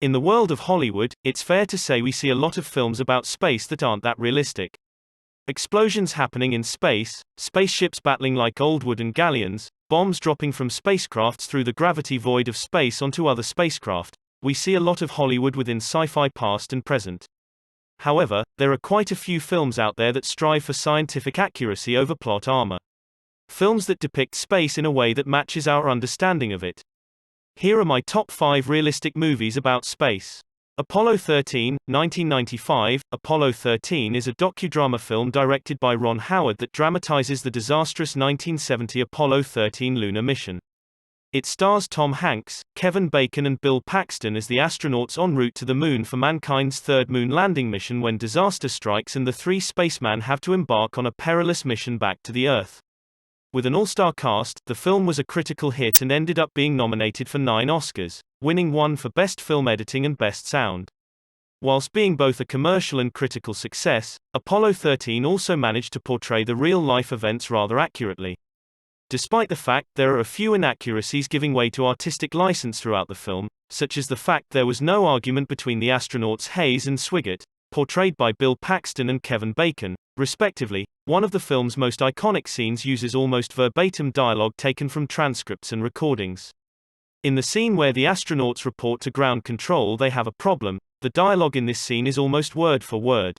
In the world of Hollywood, it's fair to say we see a lot of films about space that aren't that realistic. Explosions happening in space, spaceships battling like old wooden galleons, bombs dropping from spacecrafts through the gravity void of space onto other spacecraft. We see a lot of Hollywood within sci-fi past and present. However, there are quite a few films out there that strive for scientific accuracy over plot armor. Films that depict space in a way that matches our understanding of it. Here are my top 5 realistic movies about space. Apollo 13, 1995. Apollo 13 is a docudrama film directed by Ron Howard that dramatizes the disastrous 1970 Apollo 13 lunar mission. It stars Tom Hanks, Kevin Bacon and Bill Paxton as the astronauts en route to the moon for mankind's third moon landing mission when disaster strikes and the three spacemen have to embark on a perilous mission back to the Earth. With an all-star cast, the film was a critical hit and ended up being nominated for 9 Oscars, winning 1 for Best Film Editing and Best Sound. Whilst being both a commercial and critical success, Apollo 13 also managed to portray the real-life events rather accurately. Despite the fact there are a few inaccuracies giving way to artistic license throughout the film, such as the fact there was no argument between the astronauts Hayes and Swiggert, portrayed by Bill Paxton and Kevin Bacon, respectively. One of the film's most iconic scenes uses almost verbatim dialogue taken from transcripts and recordings. In the scene where the astronauts report to ground control they have a problem, the dialogue in this scene is almost word for word.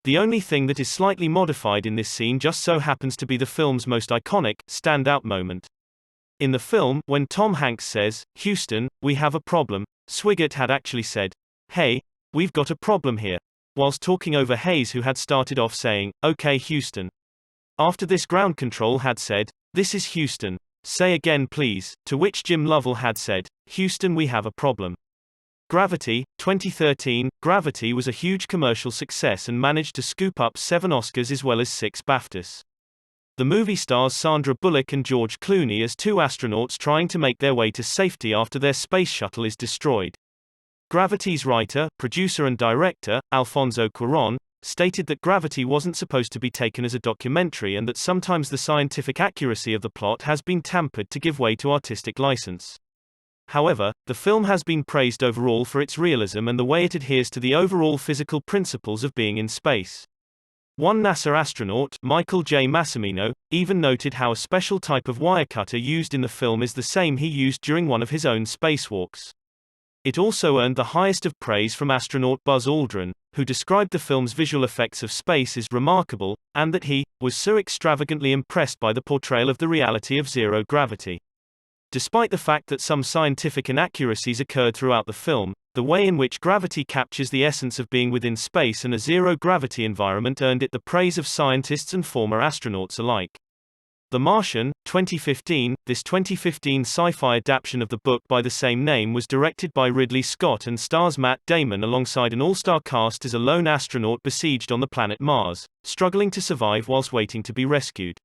The only thing that is slightly modified in this scene just so happens to be the film's most iconic, standout moment. In the film, when Tom Hanks says, "Houston, we have a problem," Swiggert had actually said, "Hey, we've got a problem here," whilst talking over Hayes who had started off saying, "Okay Houston." After this ground control had said, "This is Houston, say again please," to which Jim Lovell had said, "Houston, we have a problem." Gravity, 2013. Gravity was a huge commercial success and managed to scoop up 7 Oscars as well as 6 BAFTAs. The movie stars Sandra Bullock and George Clooney as 2 astronauts trying to make their way to safety after their space shuttle is destroyed. Gravity's writer, producer and director, Alfonso Cuarón, stated that Gravity wasn't supposed to be taken as a documentary and that sometimes the scientific accuracy of the plot has been tampered to give way to artistic license. However, the film has been praised overall for its realism and the way it adheres to the overall physical principles of being in space. One NASA astronaut, Michael J. Massimino, even noted how a special type of wire cutter used in the film is the same he used during one of his own spacewalks. It also earned the highest of praise from astronaut Buzz Aldrin, who described the film's visual effects of space as remarkable, and that he was so extravagantly impressed by the portrayal of the reality of zero gravity. Despite the fact that some scientific inaccuracies occurred throughout the film, the way in which Gravity captures the essence of being within space and a zero-gravity environment earned it the praise of scientists and former astronauts alike. The Martian, 2015. This 2015 sci-fi adaptation of the book by the same name was directed by Ridley Scott and stars Matt Damon alongside an all-star cast as a lone astronaut besieged on the planet Mars, struggling to survive whilst waiting to be rescued.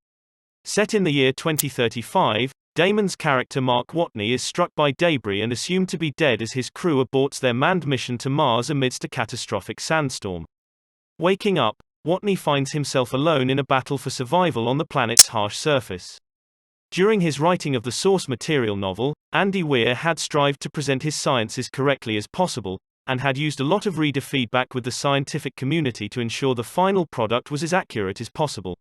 Set in the year 2035, Damon's character Mark Watney is struck by debris and assumed to be dead as his crew aborts their manned mission to Mars amidst a catastrophic sandstorm. Waking up, Watney finds himself alone in a battle for survival on the planet's harsh surface. During his writing of the source material novel, Andy Weir had strived to present his science as correctly as possible, and had used a lot of reader feedback with the scientific community to ensure the final product was as accurate as possible.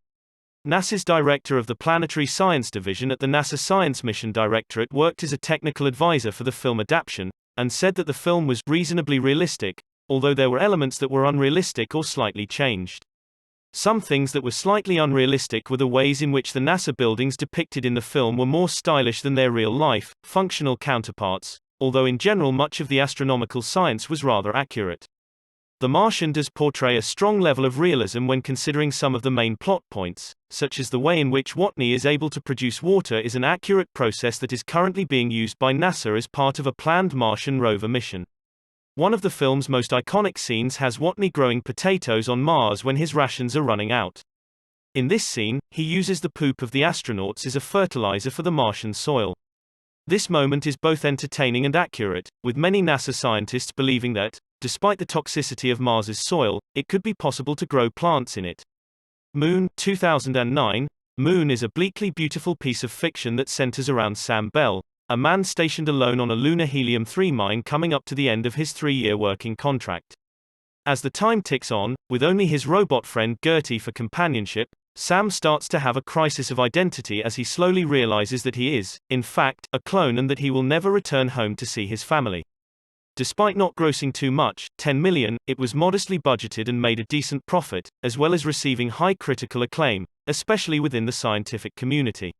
NASA's director of the Planetary Science Division at the NASA Science Mission Directorate worked as a technical advisor for the film adaptation, and said that the film was reasonably realistic, although there were elements that were unrealistic or slightly changed. Some things that were slightly unrealistic were the ways in which the NASA buildings depicted in the film were more stylish than their real-life, functional counterparts, although in general much of the astronomical science was rather accurate. The Martian does portray a strong level of realism when considering some of the main plot points, such as the way in which Watney is able to produce water is an accurate process that is currently being used by NASA as part of a planned Martian rover mission. One of the film's most iconic scenes has Watney growing potatoes on Mars when his rations are running out. In this scene, he uses the poop of the astronauts as a fertilizer for the Martian soil. This moment is both entertaining and accurate, with many NASA scientists believing that, despite the toxicity of Mars's soil, it could be possible to grow plants in it. Moon, 2009. Moon is a bleakly beautiful piece of fiction that centers around Sam Bell, a man stationed alone on a lunar helium-3 mine coming up to the end of his 3-year working contract. As the time ticks on, with only his robot friend Gertie for companionship, Sam starts to have a crisis of identity as he slowly realizes that he is, in fact, a clone and that he will never return home to see his family. Despite not grossing too much, $10 million, it was modestly budgeted and made a decent profit, as well as receiving high critical acclaim, especially within the scientific community.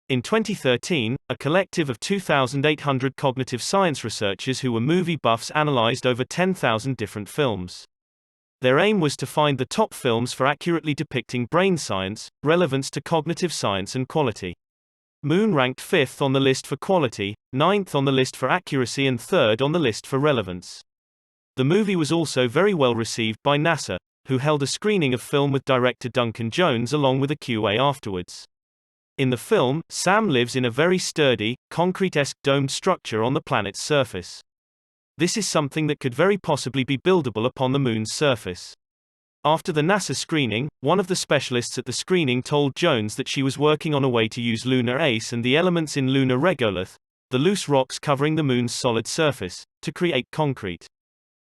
In 2013, a collective of 2,800 cognitive science researchers who were movie buffs analyzed over 10,000 different films. Their aim was to find the top films for accurately depicting brain science, relevance to cognitive science and quality. Moon ranked 5th on the list for quality, 9th on the list for accuracy and 3rd on the list for relevance. The movie was also very well received by NASA, who held a screening of film with director Duncan Jones along with a QA afterwards. In the film, Sam lives in a very sturdy, concrete-esque domed structure on the planet's surface. This is something that could very possibly be buildable upon the Moon's surface. After the NASA screening, one of the specialists at the screening told Jones that she was working on a way to use lunar ice and the elements in lunar regolith, the loose rocks covering the Moon's solid surface, to create concrete.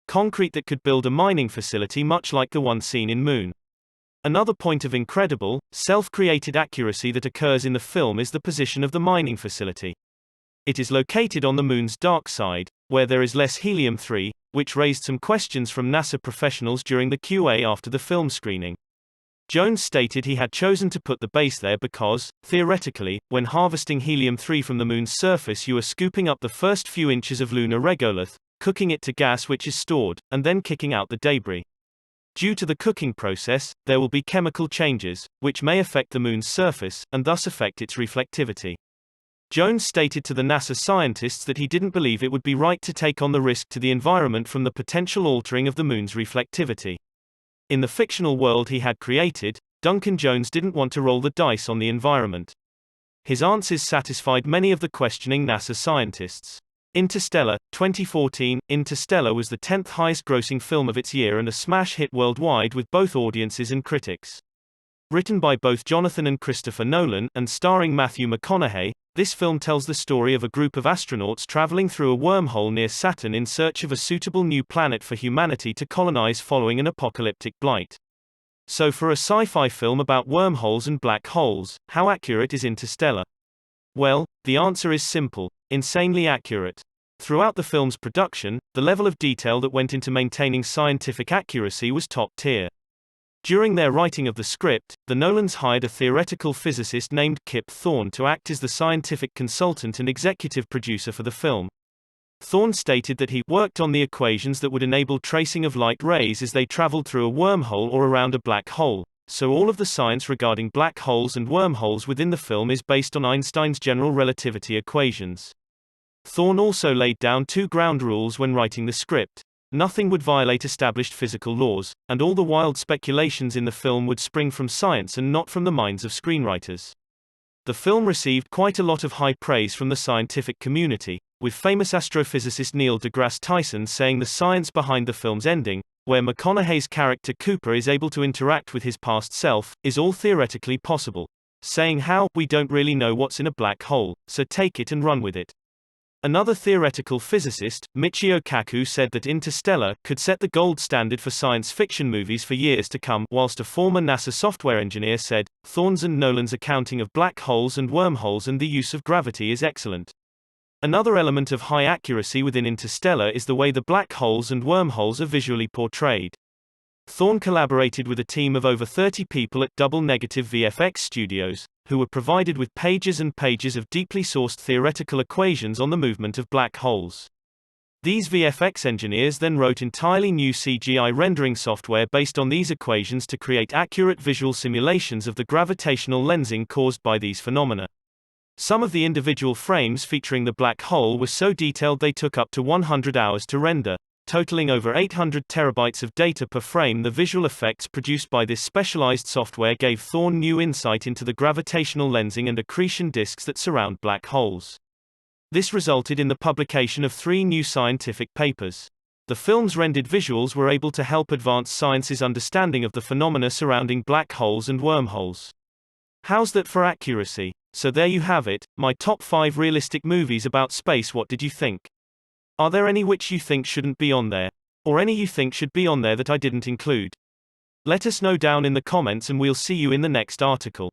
Concrete that could build a mining facility much like the one seen in Moon. Another point of incredible, self-created accuracy that occurs in the film is the position of the mining facility. It is located on the Moon's dark side, where there is less helium-3, which raised some questions from NASA professionals during the QA after the film screening. Jones stated he had chosen to put the base there because, theoretically, when harvesting helium-3 from the Moon's surface you are scooping up the first few inches of lunar regolith, cooking it to gas which is stored, and then kicking out the debris. Due to the cooking process, there will be chemical changes, which may affect the Moon's surface, and thus affect its reflectivity. Jones stated to the NASA scientists that he didn't believe it would be right to take on the risk to the environment from the potential altering of the Moon's reflectivity. In the fictional world he had created, Duncan Jones didn't want to roll the dice on the environment. His answers satisfied many of the questioning NASA scientists. Interstellar, 2014. Interstellar was the 10th highest grossing film of its year and a smash hit worldwide with both audiences and critics. Written by both Jonathan and Christopher Nolan, and starring Matthew McConaughey, this film tells the story of a group of astronauts traveling through a wormhole near Saturn in search of a suitable new planet for humanity to colonize following an apocalyptic blight. So for a sci-fi film about wormholes and black holes, how accurate is Interstellar? Well, the answer is simple: insanely accurate. Throughout the film's production, the level of detail that went into maintaining scientific accuracy was top tier. During their writing of the script, the Nolans hired a theoretical physicist named Kip Thorne to act as the scientific consultant and executive producer for the film. Thorne stated that he worked on the equations that would enable tracing of light rays as they traveled through a wormhole or around a black hole, so all of the science regarding black holes and wormholes within the film is based on Einstein's general relativity equations. Thorne also laid down 2 ground rules when writing the script. Nothing would violate established physical laws, and all the wild speculations in the film would spring from science and not from the minds of screenwriters. The film received quite a lot of high praise from the scientific community, with famous astrophysicist Neil deGrasse Tyson saying the science behind the film's ending, where McConaughey's character Cooper is able to interact with his past self, is all theoretically possible. Saying how, we don't really know what's in a black hole, so take it and run with it. Another theoretical physicist, Michio Kaku, said that Interstellar could set the gold standard for science fiction movies for years to come, whilst a former NASA software engineer said, Thorne's and Nolan's accounting of black holes and wormholes and the use of gravity is excellent. Another element of high accuracy within Interstellar is the way the black holes and wormholes are visually portrayed. Thorne collaborated with a team of over 30 people at Double Negative VFX Studios, who were provided with pages and pages of deeply sourced theoretical equations on the movement of black holes. These VFX engineers then wrote entirely new CGI rendering software based on these equations to create accurate visual simulations of the gravitational lensing caused by these phenomena. Some of the individual frames featuring the black hole were so detailed they took up to 100 hours to render. Totaling over 800 terabytes of data per frame, the visual effects produced by this specialized software gave Thorne new insight into the gravitational lensing and accretion disks that surround black holes. This resulted in the publication of 3 new scientific papers. The film's rendered visuals were able to help advance science's understanding of the phenomena surrounding black holes and wormholes. How's that for accuracy? So there you have it, my top 5 realistic movies about space. What did you think? Are there any which you think shouldn't be on there? Or any you think should be on there that I didn't include? Let us know down in the comments and we'll see you in the next article.